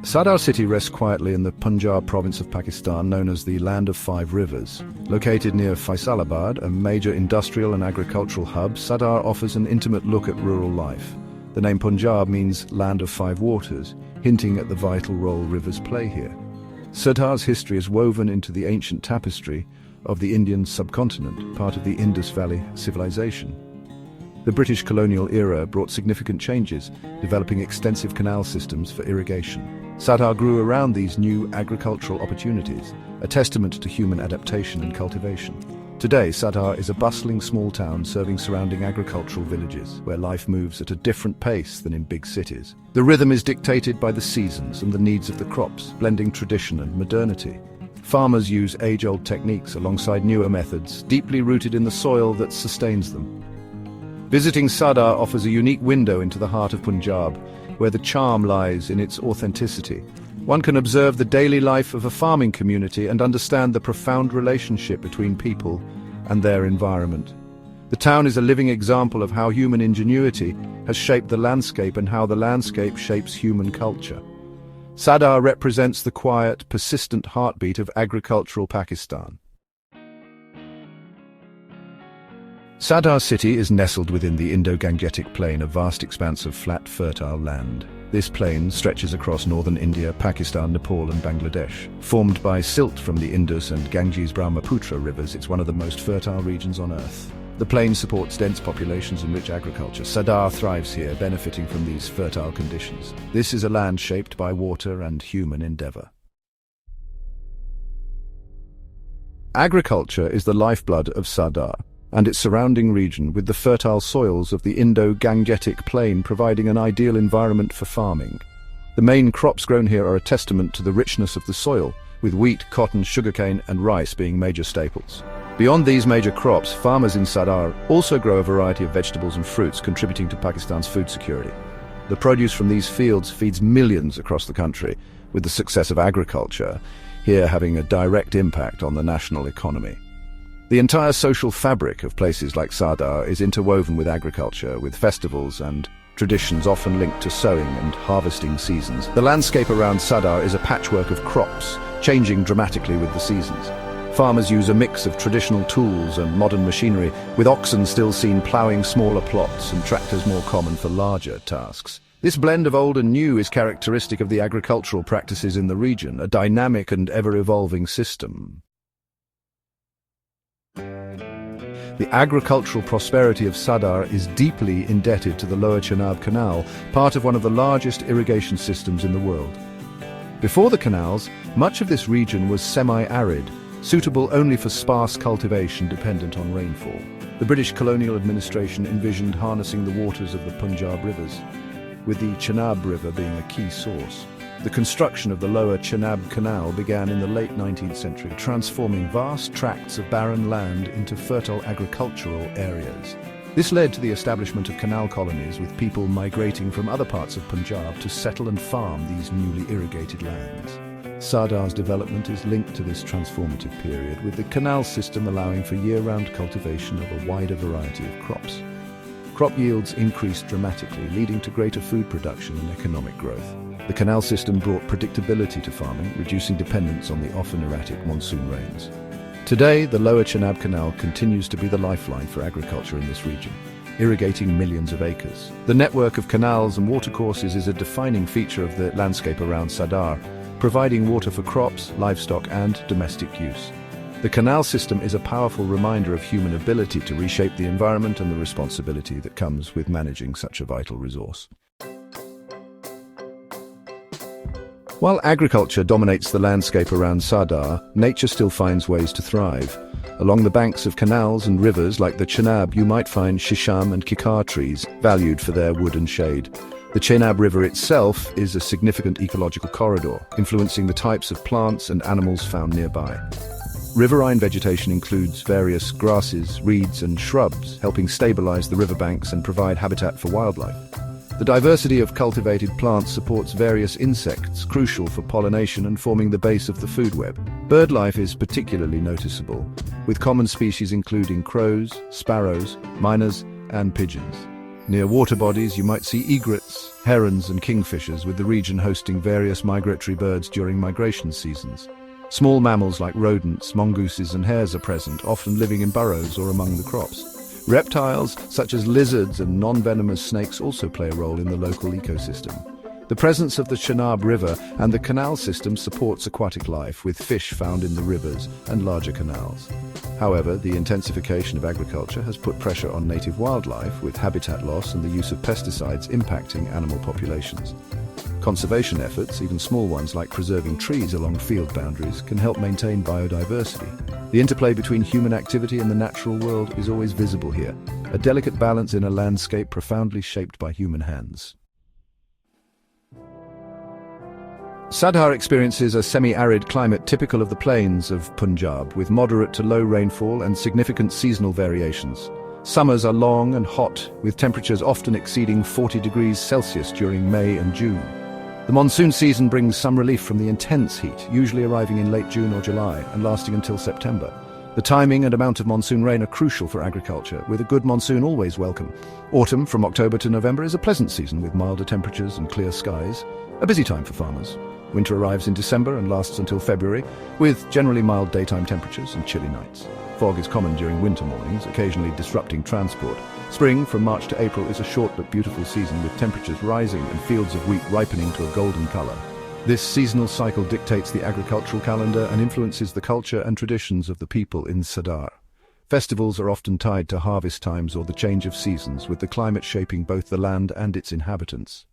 Sadhar City rests quietly in the Punjab province of Pakistan, known as the Land of Five Rivers. Located near Faisalabad, a major industrial and agricultural hub, Sadhar offers an intimate look at rural life. The name Punjab means Land of Five Waters, hinting at the vital role rivers play here. Sadhar's history is woven into the ancient tapestry of the Indian subcontinent, part of the Indus Valley civilization. The British colonial era brought significant changes, developing extensive canal systems for irrigation. Sadhar grew around these new agricultural opportunities, a testament to human adaptation and cultivation. Today, Sadhar is a bustling small town serving surrounding agricultural villages, where life moves at a different pace than in big cities. The rhythm is dictated by the seasons and the needs of the crops, blending tradition and modernity. Farmers use age-old techniques alongside newer methods, deeply rooted in the soil that sustains them. Visiting Sadhar offers a unique window into the heart of Punjab, where the charm lies in its authenticity. One can observe the daily life of a farming community and understand the profound relationship between people and their environment. The town is a living example of how human ingenuity has shaped the landscape and how the landscape shapes human culture. Sadhar represents the quiet, persistent heartbeat of agricultural Pakistan. Sadhar City is nestled within the Indo-Gangetic Plain, a vast expanse of flat, fertile land. This plain stretches across northern India, Pakistan, Nepal and Bangladesh. Formed by silt from the Indus and Ganges-Brahmaputra rivers, it's one of the most fertile regions on Earth. The plain supports dense populations and rich agriculture. Sadhar thrives here, benefiting from these fertile conditions. This is a land shaped by water and human endeavor. Agriculture is the lifeblood of Sadhar and its surrounding region, with the fertile soils of the Indo-Gangetic Plain providing an ideal environment for farming. The main crops grown here are a testament to the richness of the soil, with wheat, cotton, sugarcane and rice being major staples. Beyond these major crops, farmers in Sadhar also grow a variety of vegetables and fruits, contributing to Pakistan's food security. The produce from these fields feeds millions across the country, with the success of agriculture here having a direct impact on the national economy. The entire social fabric of places like Sadhar is interwoven with agriculture, with festivals and traditions often linked to sowing and harvesting seasons. The landscape around Sadhar is a patchwork of crops, changing dramatically with the seasons. Farmers use a mix of traditional tools and modern machinery, with oxen still seen ploughing smaller plots and tractors more common for larger tasks. This blend of old and new is characteristic of the agricultural practices in the region, a dynamic and ever-evolving system. The agricultural prosperity of Sadhar is deeply indebted to the Lower Chenab Canal, part of one of the largest irrigation systems in the world. Before the canals, much of this region was semi-arid, suitable only for sparse cultivation dependent on rainfall. The British colonial administration envisioned harnessing the waters of the Punjab rivers, with the Chenab River being a key source. The construction of the Lower Chenab Canal began in the late 19th century, transforming vast tracts of barren land into fertile agricultural areas. This led to the establishment of canal colonies, with people migrating from other parts of Punjab to settle and farm these newly irrigated lands. Sadhar's development is linked to this transformative period, with the canal system allowing for year-round cultivation of a wider variety of crops. Crop yields increased dramatically, leading to greater food production and economic growth. The canal system brought predictability to farming, reducing dependence on the often erratic monsoon rains. Today, the Lower Chenab Canal continues to be the lifeline for agriculture in this region, irrigating millions of acres. The network of canals and watercourses is a defining feature of the landscape around Sadhar, providing water for crops, livestock and domestic use. The canal system is a powerful reminder of human ability to reshape the environment and the responsibility that comes with managing such a vital resource. While agriculture dominates the landscape around Sadhar, nature still finds ways to thrive. Along the banks of canals and rivers like the Chenab, you might find shisham and kikar trees, valued for their wood and shade. The Chenab River itself is a significant ecological corridor, influencing the types of plants and animals found nearby. Riverine vegetation includes various grasses, reeds and shrubs, helping stabilize the riverbanks and provide habitat for wildlife. The diversity of cultivated plants supports various insects, crucial for pollination and forming the base of the food web. Bird life is particularly noticeable, with common species including crows, sparrows, miners, and pigeons. Near water bodies, you might see egrets, herons and kingfishers, with the region hosting various migratory birds during migration seasons. Small mammals like rodents, mongooses and hares are present, often living in burrows or among the crops. Reptiles, such as lizards and non-venomous snakes, also play a role in the local ecosystem. The presence of the Chenab River and the canal system supports aquatic life, with fish found in the rivers and larger canals. However, the intensification of agriculture has put pressure on native wildlife, with habitat loss and the use of pesticides impacting animal populations. Conservation efforts, even small ones like preserving trees along field boundaries, can help maintain biodiversity. The interplay between human activity and the natural world is always visible here, a delicate balance in a landscape profoundly shaped by human hands. Sadhar experiences a semi-arid climate typical of the plains of Punjab, with moderate to low rainfall and significant seasonal variations. Summers are long and hot, with temperatures often exceeding 40 degrees Celsius during May and June. The monsoon season brings some relief from the intense heat, usually arriving in late June or July and lasting until September. The timing and amount of monsoon rain are crucial for agriculture, with a good monsoon always welcome. Autumn, from October to November, is a pleasant season with milder temperatures and clear skies, a busy time for farmers. Winter arrives in December and lasts until February, with generally mild daytime temperatures and chilly nights. Fog is common during winter mornings, occasionally disrupting transport. Spring, from March to April, is a short but beautiful season, with temperatures rising and fields of wheat ripening to a golden color. This seasonal cycle dictates the agricultural calendar and influences the culture and traditions of the people in Sadhar. Festivals are often tied to harvest times or the change of seasons, with the climate shaping both the land and its inhabitants.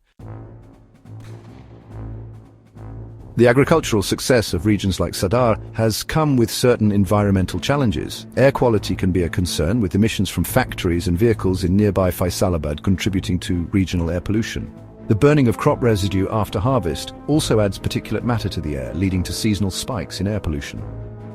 The agricultural success of regions like Sadhar has come with certain environmental challenges. Air quality can be a concern, with emissions from factories and vehicles in nearby Faisalabad contributing to regional air pollution. The burning of crop residue after harvest also adds particulate matter to the air, leading to seasonal spikes in air pollution.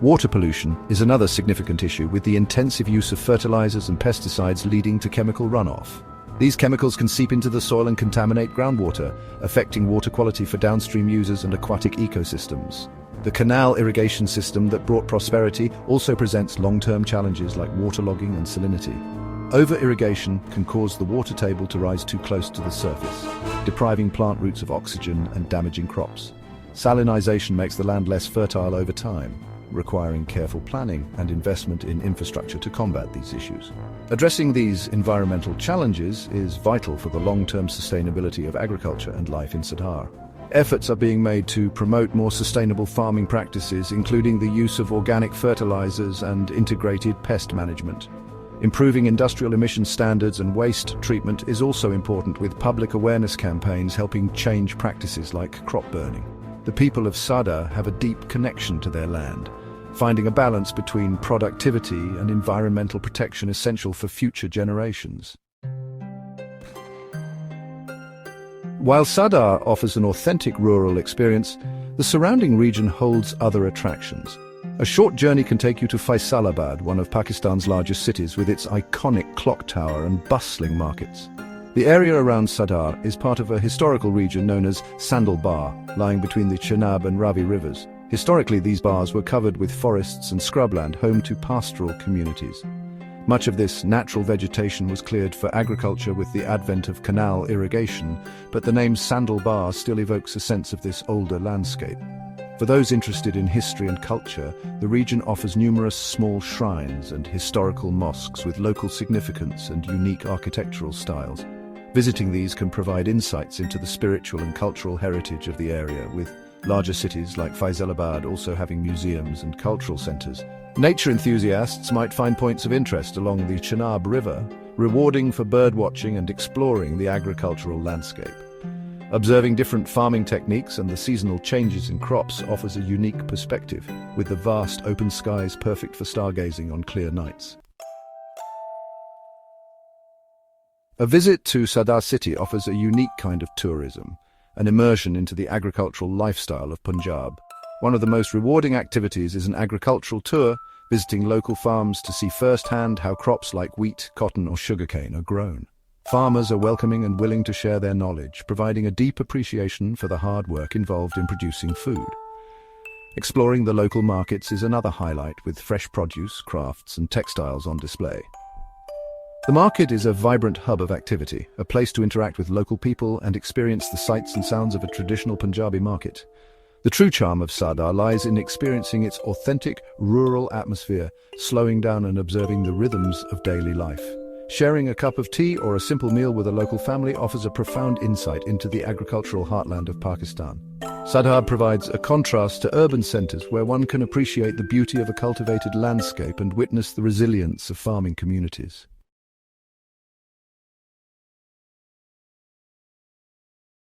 Water pollution is another significant issue, with the intensive use of fertilizers and pesticides leading to chemical runoff. These chemicals can seep into the soil and contaminate groundwater, affecting water quality for downstream users and aquatic ecosystems. The canal irrigation system that brought prosperity also presents long-term challenges like waterlogging and salinity. Over-irrigation can cause the water table to rise too close to the surface, depriving plant roots of oxygen and damaging crops. Salinization makes the land less fertile over time, requiring careful planning and investment in infrastructure to combat these issues. Addressing these environmental challenges is vital for the long-term sustainability of agriculture and life in Sadhar. Efforts are being made to promote more sustainable farming practices, including the use of organic fertilizers and integrated pest management. Improving industrial emission standards and waste treatment is also important, with public awareness campaigns helping change practices like crop burning. The people of Sadhar have a deep connection to their land, finding a balance between productivity and environmental protection essential for future generations. While Sadhar offers an authentic rural experience, the surrounding region holds other attractions. A short journey can take you to Faisalabad, one of Pakistan's largest cities, with its iconic clock tower and bustling markets. The area around Sadhar is part of a historical region known as Sandal Bar, lying between the Chenab and Ravi rivers. Historically, these bars were covered with forests and scrubland, home to pastoral communities. Much of this natural vegetation was cleared for agriculture with the advent of canal irrigation, but the name Sandal Bar still evokes a sense of this older landscape. For those interested in history and culture, the region offers numerous small shrines and historical mosques with local significance and unique architectural styles. Visiting these can provide insights into the spiritual and cultural heritage of the area, with larger cities like Faisalabad also having museums and cultural centers. Nature enthusiasts might find points of interest along the Chenab River, rewarding for birdwatching and exploring the agricultural landscape. Observing different farming techniques and the seasonal changes in crops offers a unique perspective, with the vast open skies perfect for stargazing on clear nights. A visit to Sadhar City offers a unique kind of tourism, an immersion into the agricultural lifestyle of Punjab. One of the most rewarding activities is an agricultural tour, visiting local farms to see firsthand how crops like wheat, cotton or sugarcane are grown. Farmers are welcoming and willing to share their knowledge, providing a deep appreciation for the hard work involved in producing food. Exploring the local markets is another highlight, with fresh produce, crafts and textiles on display. The market is a vibrant hub of activity, a place to interact with local people and experience the sights and sounds of a traditional Punjabi market. The true charm of Sadhar lies in experiencing its authentic, rural atmosphere, slowing down and observing the rhythms of daily life. Sharing a cup of tea or a simple meal with a local family offers a profound insight into the agricultural heartland of Pakistan. Sadhar provides a contrast to urban centres where one can appreciate the beauty of a cultivated landscape and witness the resilience of farming communities.